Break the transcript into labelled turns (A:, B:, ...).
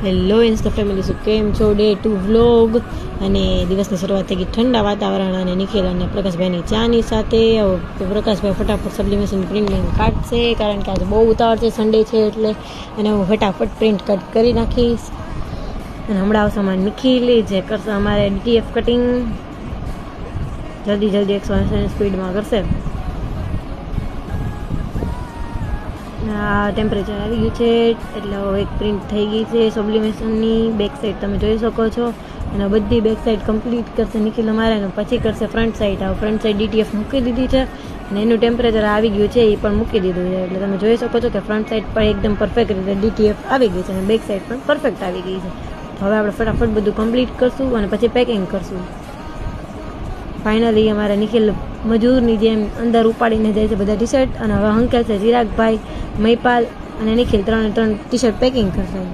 A: Hello Insta family, શું કેમ છો? ડે 2 વ્લોગ અને દિવસની શરૂઆત થઈ ગઈ ઠંડા વાતાવરણ અને નિખિલ અને પ્રકાશભાઈની ચાની સાથે. પ્રકાશભાઈ ફટાફટ સબ્લિમેશન પ્રિન્ટ કાઢશે કારણ કે આજે બહુ ઉતાવળ છે, સન્ડે છે એટલે. અને હું ફટાફટ પ્રિન્ટ કટ કરી નાખીશ. અને હમણાં આવશે અમારે નિખિલ, જે કરશે અમારે DTF કટિંગ. જલ્દી 180 સ્પીડમાં કરશે. ટેમ્પરેચર આવી ગયું છે એટલે એક પ્રિન્ટ થઈ ગઈ છે સબ્લિમેશનની. બેક સાઈડ તમે જોઈ શકો છો. અને બધી બેક સાઈડ કમ્પ્લીટ કરશે નિખિલ અમારે, અને પછી કરશે front side. Front side DTF મૂકી દીધી છે અને એનું ટેમ્પરેચર આવી ગયું છે, એ પણ મૂકી દીધું છે. એટલે તમે જોઈ શકો છો કે ફ્રન્ટ સાઈડ પણ એકદમ પરફેક્ટ રીતે DTF આવી ગઈ છે અને બેક સાઈડ પણ પરફેક્ટ આવી ગઈ છે. હવે આપણે ફટાફટ બધું કમ્પ્લીટ કરશું અને પછી પેકિંગ કરશું. ફાઇનલી અમારા નિખિલ મજૂરની જેમ અંદર ઉપાડીને જાય છે બધા ટી-શર્ટ. અને હવે હંકેલ છે ચિરાગભાઈ, મહિપાલ અને નિખિલ ત્રણ ટી-શર્ટ પેકિંગ કરશે.